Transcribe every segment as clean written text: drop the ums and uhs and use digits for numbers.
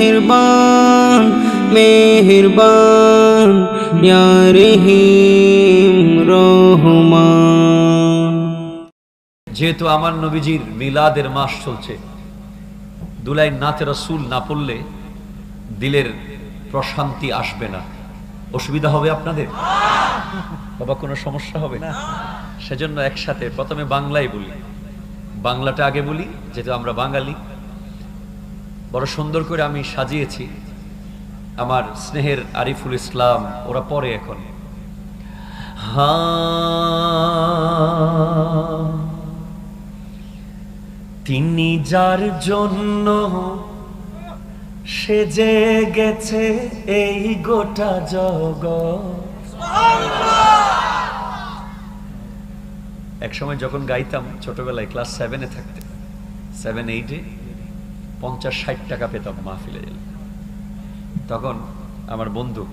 মেহেরবান মেহেরবান ইয়া রহিম রহমান। যেহেতু আমার নবীজির মিলাদের মাস চলছে, দুলাই নাতে রাসূল না পড়লে দিলের প্রশান্তি আসবে না। অসুবিধা হবে আপনাদের? বাবা কোনো সমস্যা হবে না? সেজন্য একসাথে প্রথমে বাংলায় বলি, বাংলাটা আগে বলি, যেহেতু আমরা বাঙালি। বড় সুন্দর করে আমি সাজিয়েছি। আমার স্নেহের আরিফুল ইসলাম ওরা পরে এখন। তিনি যার জন্য সেজে গেছে এই গোটা জগৎ। এক সময় যখন গাইতাম ছোটবেলায় ক্লাস 7-এ থাকতে, 7-8-এ 50-60 টাকা পেতাম মাহফিলে গেলে। তখন আমার বন্ধু,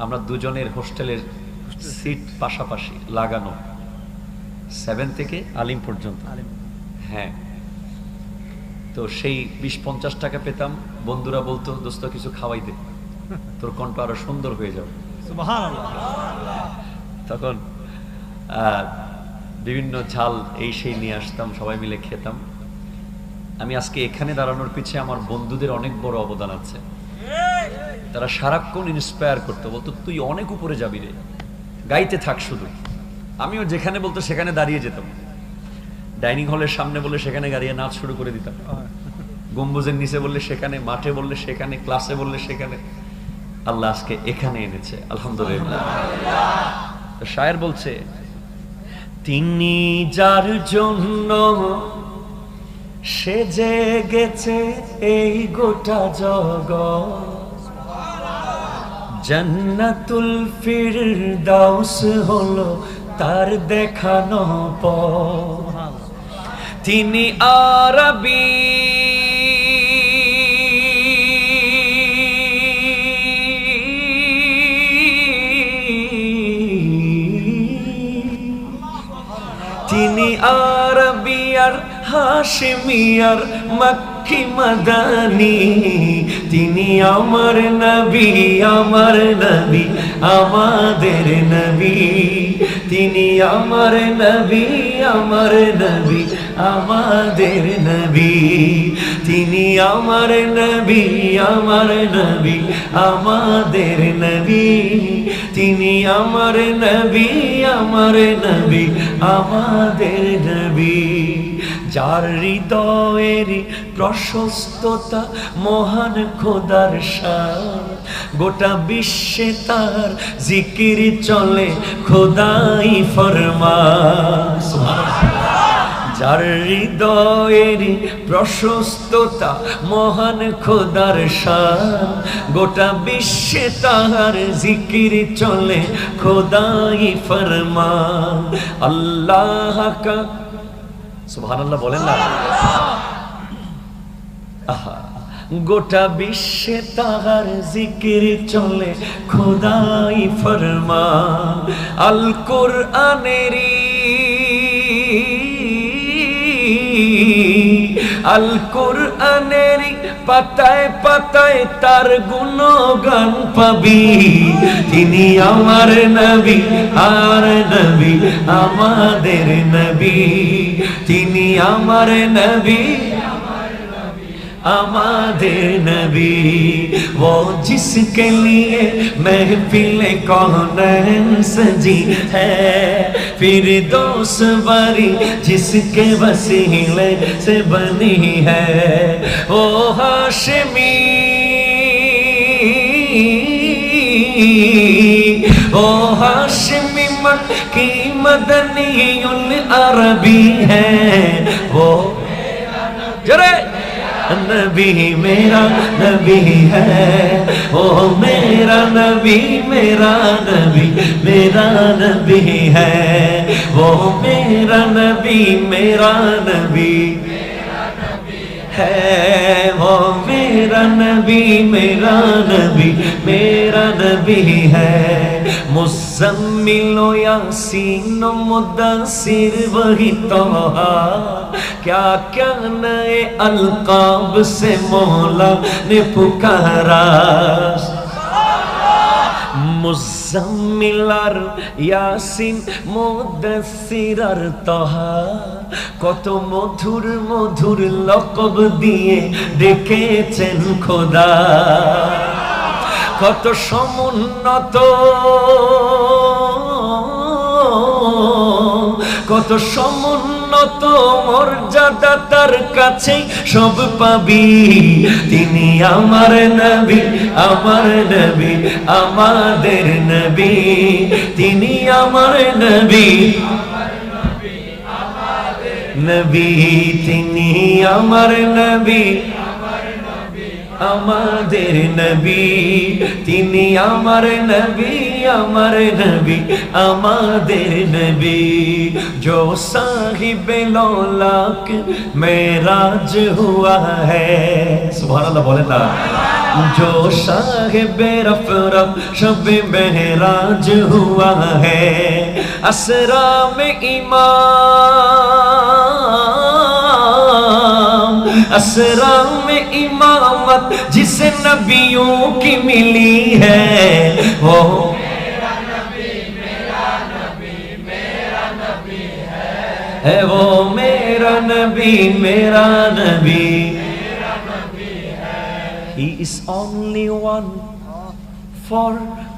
আমরা দুজনের হোস্টেলের সিট পাশাপাশি লাগানো, 7 থেকে আলিম পর্যন্ত। হ্যাঁ, তো সেই 20-50 টাকা পেতাম। বন্ধুরা বলতো, দোস্ত কিছু খাওয়াই দে, তোর কণ্ঠ আরো সুন্দর হয়ে যাবে। তখন বিভিন্ন ঝাল এই সেই নিয়ে আসতাম, সবাই মিলে খেতাম। আমি আজকে এখানে দাঁড়ানোর পিছিয়ে আমার বন্ধুদের অনেক বড় অবদান আছে। তারা সারাক্ষণ ইন্সপায়ার করতো, বলতো তুই অনেক উপরে যাবি রে, গাইতে থাক শুধু। আমিও যেখানে বলতো সেখানে দাঁড়িয়ে যেতাম। ডাইনিং হলের সামনে বললে সেখানে দাঁড়িয়ে নাচ শুরু করে দিতাম, গম্বুজের নিচে বললে সেখানে, মাঠে বললে সেখানে, ক্লাসে বললে সেখানে। আল্লাহ আজকে এখানে এনেছে, আলহামদুলিল্লাহ। তো শায়ের বলছে, তিনি যার জন্য সেজে গেছে এই গোটা জগৎ, জান্নাতুল ফিরদাউস হলো তার দেখানো পথ। তিনি আরবি তিনি আরবিয়ার হাশিমিয়ার মক্কি মাদানী। তিনি আমার নবী, আমার নবী, আমাদের নবী। তিনি আমার নবী, আমার নবী, আমাদের নবী। তিনি আমার নবী, আমার নবী, আমাদের নবী। তিনি আমার নবী, আমার নবী, আমাদের নবী। যার হৃদয়ের প্রশস্ততা মহান খোদার শান, গোটা বিশ্বে তার জিকির চলে খোদাই ফরমান। যার হৃদয়ের প্রশস্ততা মহান খোদার শান, গোটা বিশ্বে তার জিকির চলে খোদাই ফরমান। আল্লাহ কা সুবহানাল্লাহ বলেন না। আহা, গোটা বিশ্বে তাহার জিকির চলে খোদাই ফরমান। আল কোরআনেরই আল কোরআনেরই পাতায় পাতায় তার গুণগান পাবি। তিনি আমার নবী, আর নবী, আমাদের নবী। তিনি আমার নবী, আমাদের नबी। वो जिसके लिए महफिल कौन सजी है, फिरदौस बारी जिसके वसीले से बनी है। ओ हाशमी, ओ हाशमी मन की मदनी उल अरबी है। वो जरे नबी मेरा नबी है, ओ मेरा नबी, मेरा नबी, मेरा नबी है। वो मेरा नबी, मेरा नबी है, वो मेरा मेरा नबी है। मुज़म्मिल यासीन मुद्दसिर वही तोहा, क्या क्या नए अलकाब से मौला ने पुकारा। मुज़म्मिल আর ইয়াসিন মুদ্দাসসির আর তাহা, কত মধুর মধুর লকব দিয়ে ডেকেছেন খোদা। কত সমুন্নত কত সমুন্নত মর্যাদা তার কাছে সব পাবি। তিনি আমার নবী, আমার নবী, আমাদের নবী। তিনি আমার নবী, নবী। তিনি আমার নবী, আমাদের নবী। তিনি আমার নবী, আমার নবী, আমাদের নবী। जो साहिब लौलाक मेराज हुआ है, सुभान अल्लाह बोले ना। जो साहिब रफ़रफ़ शब मेराज हुआ है, असरा में इमाम, असरा में इमामत जिसे नबियों की मिली है, वो है वो मेरा नबी, मेरा नबी। He is only one for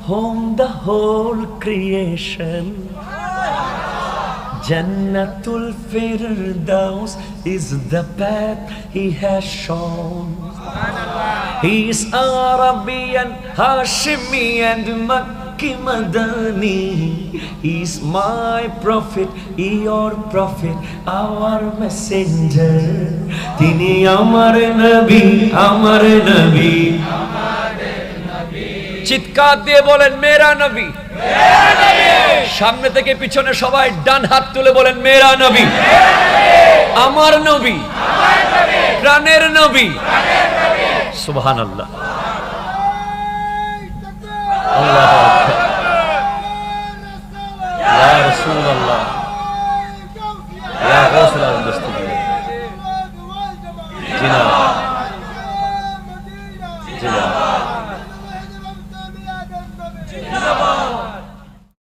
whom the whole creation, Jannatul Firdaus is the path he has shown. He is Arabian, Hashimi and Makki Madani. He is my prophet, your prophet, our messenger. Tini amar nabi, amar nabi, চিৎকার দিয়ে বলেন মেরা নবী। সামনে থেকে পিছনে সবাই ডান হাত তুলে বলেন মেরা নবী, আমার নবী, প্রাণের নবী। সুবহানাল্লাহ।